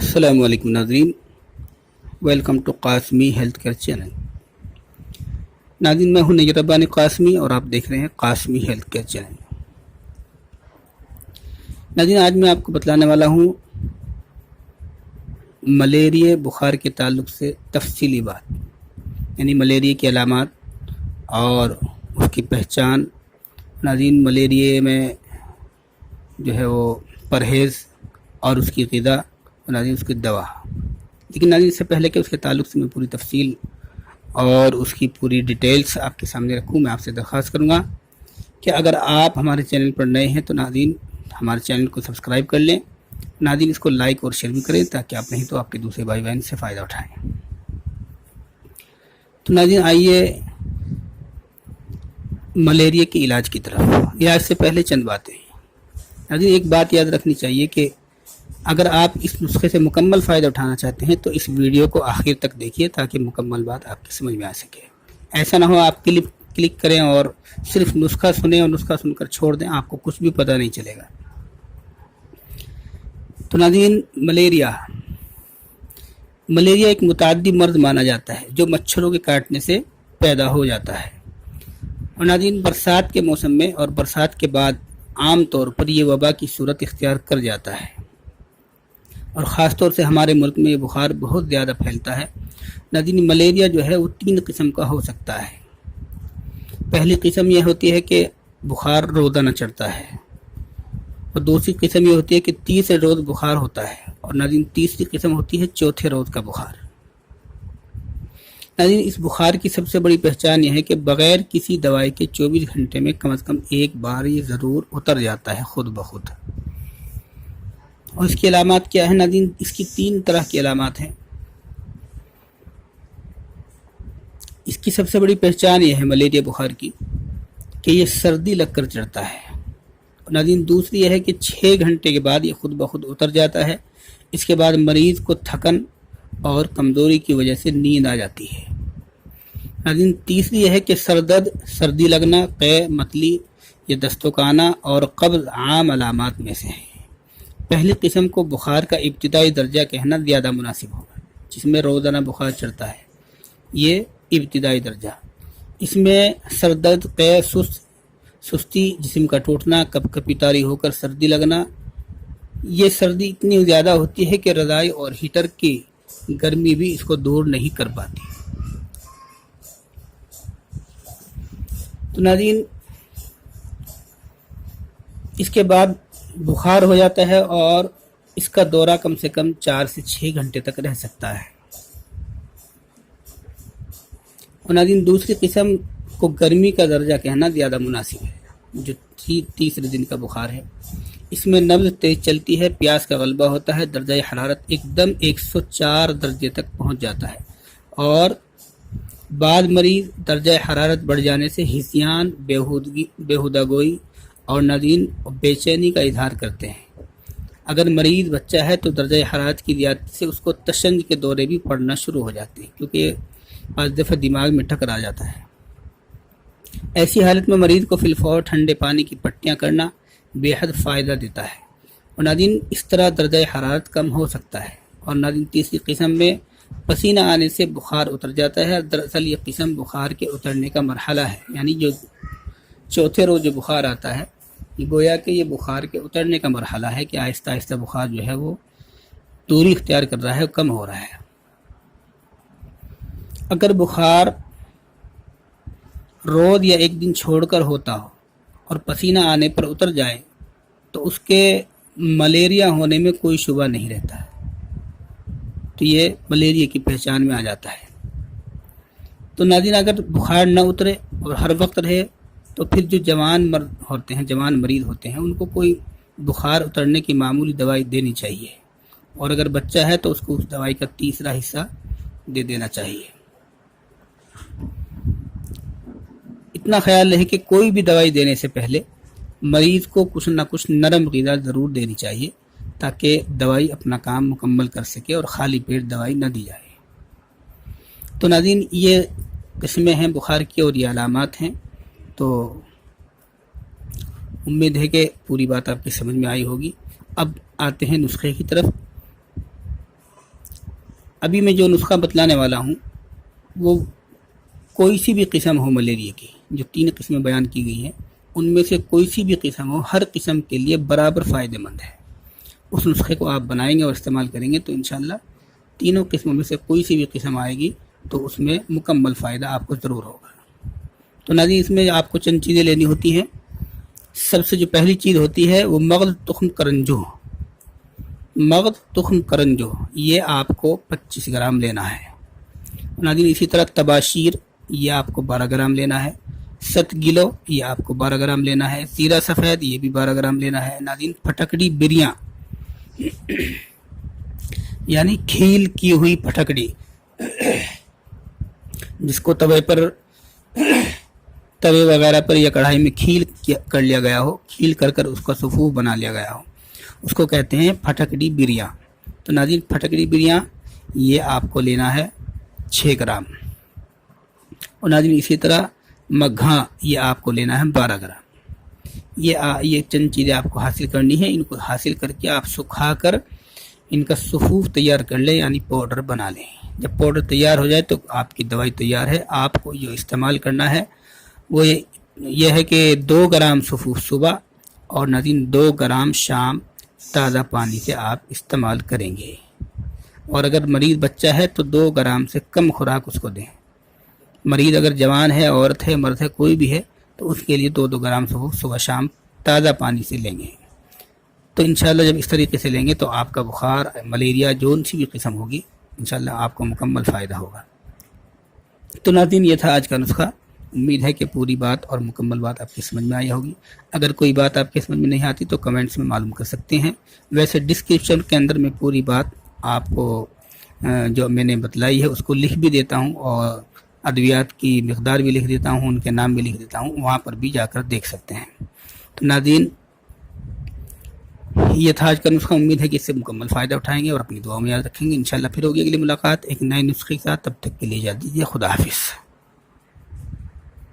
السلام علیکم ناظرین، welcome to Qasmi health care channel. ناظرین، میں ہوں نیر ربانی قاسمی اور آپ دیکھ رہے ہیں قاسمی ہیلتھ کیئر چینل۔ ناظرین، آج میں آپ کو بتلانے والا ہوں ملیریا بخار کے تعلق سے تفصیلی بات، یعنی ملیریا کی علامات اور اس کی پہچان۔ ناظرین، ملیریا میں جو ہے وہ پرہیز اور اس کی غذا، ناظرین اس کی دوا۔ لیکن ناظرین، اس سے پہلے کہ اس کے تعلق سے میں پوری تفصیل اور اس کی پوری ڈیٹیلز آپ کے سامنے رکھوں، میں آپ سے درخواست کروں گا کہ اگر آپ ہمارے چینل پر نئے ہیں تو ناظرین ہمارے چینل کو سبسکرائب کر لیں۔ ناظرین اس کو لائک اور شیئر بھی کریں تاکہ آپ نہیں تو آپ کے دوسرے بھائی بہن سے فائدہ اٹھائیں۔ تو ناظرین آئیے ملیریا کے علاج کی طرف۔ علاج سے پہلے چند باتیں۔ ناظرین ایک بات یاد رکھنی چاہیے کہ اگر آپ اس نسخے سے مکمل فائدہ اٹھانا چاہتے ہیں تو اس ویڈیو کو آخر تک دیکھیے تاکہ مکمل بات آپ کی سمجھ میں آ سکے۔ ایسا نہ ہو آپ کلک کریں اور صرف نسخہ سنیں اور نسخہ سن کر چھوڑ دیں، آپ کو کچھ بھی پتہ نہیں چلے گا۔ تو ناظرین، ملیریا ایک متعدی مرض مانا جاتا ہے جو مچھروں کے کاٹنے سے پیدا ہو جاتا ہے، اور ناظرین برسات کے موسم میں اور برسات کے بعد عام طور پر یہ وبا کی صورت اختیار کر جاتا ہے، اور خاص طور سے ہمارے ملک میں یہ بخار بہت زیادہ پھیلتا ہے۔ ناظرین ملیریا جو ہے وہ 3 قسم کا ہو سکتا ہے۔ پہلی قسم یہ ہوتی ہے کہ بخار روزانہ چڑھتا ہے، اور دوسری قسم یہ ہوتی ہے کہ تیسرے روز بخار ہوتا ہے، اور ناظرین تیسری قسم ہوتی ہے چوتھے روز کا بخار۔ ناظرین اس بخار کی سب سے بڑی پہچان یہ ہے کہ بغیر کسی دوائی کے 24 گھنٹے میں کم از کم ایک بار یہ ضرور اتر جاتا ہے خود بخود۔ اور اس کی علامات کیا ہے ناظرین؟ اس کی 3 طرح کی علامات ہیں۔ اس کی سب سے بڑی پہچان یہ ہے ملیریا بخار کی کہ یہ سردی لگ کر چڑھتا ہے، اور ناظرین دوسری یہ ہے کہ 6 گھنٹے کے بعد یہ خود بخود اتر جاتا ہے۔ اس کے بعد مریض کو تھکن اور کمزوری کی وجہ سے نیند آ جاتی ہے۔ ناظرین تیسری یہ ہے کہ سردرد، سردی لگنا، قے، متلی یا دستوکانہ اور قبض عام علامات میں سے ہیں۔ پہلی قسم کو بخار کا ابتدائی درجہ کہنا زیادہ مناسب ہوگا، جس میں روزانہ بخار چڑھتا ہے۔ یہ ابتدائی درجہ، اس میں سر درد، قے، سستی، جسم کا ٹوٹنا، کپ کپی طاری ہو کر سردی لگنا۔ یہ سردی اتنی زیادہ ہوتی ہے کہ رضائی اور ہیٹر کی گرمی بھی اس کو دور نہیں کر پاتی۔ تو ناظرین اس کے بعد بخار ہو جاتا ہے اور اس کا دورہ کم سے کم 4 سے 6 گھنٹے تک رہ سکتا ہے۔ اور ناظرین دوسری قسم کو گرمی کا درجہ کہنا زیادہ مناسب ہے، جو تیسرے دن کا بخار ہے۔ اس میں نبض تیز چلتی ہے، پیاس کا غلبہ ہوتا ہے، درجہ حرارت ایک دم 104 درجے تک پہنچ جاتا ہے، اور بعض مریض درجہ حرارت بڑھ جانے سے ہذیان، بےہودہ گوئی اور ناظرین بے چینی کا اظہار کرتے ہیں۔ اگر مریض بچہ ہے تو درجہ حرارت کی زیادتی سے اس کو تشنج کے دورے بھی پڑنا شروع ہو جاتے ہیں، کیونکہ بعض دفعہ دماغ میں ٹکرا جاتا ہے۔ ایسی حالت میں مریض کو فی الفور ٹھنڈے پانی کی پٹیاں کرنا بے حد فائدہ دیتا ہے، اور ناظرین اس طرح درجہ حرارت کم ہو سکتا ہے۔ اور ناظرین تیسری قسم میں پسینہ آنے سے بخار اتر جاتا ہے۔ دراصل یہ قسم بخار کے اترنے کا مرحلہ ہے، یعنی جو چوتھے روز جو بخار آتا ہے، یہ گویا کہ یہ بخار کے اترنے کا مرحلہ ہے کہ آہستہ آہستہ بخار جو ہے وہ دوری اختیار کر رہا ہے، کم ہو رہا ہے۔ اگر بخار روز یا ایک دن چھوڑ کر ہوتا ہو اور پسینہ آنے پر اتر جائے تو اس کے ملیریا ہونے میں کوئی شبہ نہیں رہتا ہے، تو یہ ملیریا کی پہچان میں آ جاتا ہے۔ تو ناظرین اگر بخار نہ اترے اور ہر وقت رہے تو پھر جو جوان مریض ہوتے ہیں ان کو کوئی بخار اترنے کی معمولی دوائی دینی چاہیے، اور اگر بچہ ہے تو اس کو اس دوائی کا تیسرا حصہ دے دینا چاہیے۔ اتنا خیال رہے کہ کوئی بھی دوائی دینے سے پہلے مریض کو کچھ نہ کچھ نرم غذا ضرور دینی چاہیے تاکہ دوائی اپنا کام مکمل کر سکے اور خالی پیٹ دوائی نہ دی جائے۔ تو ناظرین یہ قسمیں ہیں بخار کی اور یہ علامات ہیں۔ تو امید ہے کہ پوری بات آپ کی سمجھ میں آئی ہوگی۔ اب آتے ہیں نسخے کی طرف۔ ابھی میں جو نسخہ بتلانے والا ہوں وہ کوئی سی بھی قسم ہو ملیریا کی، جو 3 قسمیں بیان کی گئی ہیں ان میں سے کوئی سی بھی قسم ہو، ہر قسم کے لیے برابر فائدہ مند ہے۔ اس نسخے کو آپ بنائیں گے اور استعمال کریں گے تو انشاءاللہ تینوں قسموں میں سے کوئی سی بھی قسم آئے گی تو اس میں مکمل فائدہ آپ کو ضرور ہوگا۔ تو ناظرین اس میں آپ کو چند چیزیں لینی ہوتی ہیں۔ سب سے جو پہلی چیز ہوتی ہے وہ مغز تخم کرنجو، مغز تخم کرنجو یہ آپ کو 25 گرام لینا ہے۔ ناظرین اسی طرح تباشیر یہ آپ کو 12 گرام لینا ہے، 7 کلو یہ آپ کو 12 گرام لینا ہے، زیرہ سفید یہ بھی 12 گرام لینا ہے۔ ناظرین پھٹکڑی بریاں یعنی کھیل کی ہوئی پھٹکڑی، جس کو توے وغیرہ پر یا کڑھائی میں کھیل کر لیا گیا ہو، کھیل کر کر اس کا صفوف بنا لیا گیا ہو، اس کو کہتے ہیں پھٹکڑی بریاں۔ تو ناظرین پھٹکڑی بریاں یہ آپ کو لینا ہے 6 گرام، اور ناظرین اسی طرح مگھاں یہ آپ کو لینا ہے 12 گرام۔ یہ چند چیزیں آپ کو حاصل کرنی ہے۔ ان کو حاصل کر کے آپ سکھا کر ان کا صفوف تیار کر لیں، یعنی پاؤڈر بنا لیں۔ جب پاؤڈر تیار ہو جائے تو آپ کی دوائی تیار ہے۔ آپ کو جو استعمال کرنا ہے وہ یہ ہے کہ 2 گرام صفوف صبح اور ناظرین 2 گرام شام تازہ پانی سے آپ استعمال کریں گے، اور اگر مریض بچہ ہے تو 2 گرام سے کم خوراک اس کو دیں۔ مریض اگر جوان ہے، عورت ہے، مرد ہے، کوئی بھی ہے تو اس کے لیے 2 گرام صفوف صبح شام تازہ پانی سے لیں گے۔ تو انشاءاللہ جب اس طریقے سے لیں گے تو آپ کا بخار، ملیریا جو سی بھی قسم ہوگی انشاءاللہ آپ کو مکمل فائدہ ہوگا۔ تو ناظرین یہ تھا آج کا نسخہ۔ امید ہے کہ پوری بات اور مکمل بات آپ کی سمجھ میں آئی ہوگی۔ اگر کوئی بات آپ کے سمجھ میں نہیں آتی تو کمنٹس میں معلوم کر سکتے ہیں۔ ویسے ڈسکرپشن کے اندر میں پوری بات آپ کو جو میں نے بتلائی ہے اس کو لکھ بھی دیتا ہوں، اور ادویات کی مقدار بھی لکھ دیتا ہوں، ان کے نام بھی لکھ دیتا ہوں، وہاں پر بھی جا کر دیکھ سکتے ہیں۔ تو ناظرین یہ تھا آج کا نسخہ۔ امید ہے کہ اس سے مکمل فائدہ اٹھائیں گے اور اپنی دعاؤں میں یاد رکھیں گے۔ انشاءاللہ پھر ہوگی اگلی ملاقات ایک نئے نسخے کے ساتھ، تب تک کے لیے اجازت دیجیے۔ خدا حافظ۔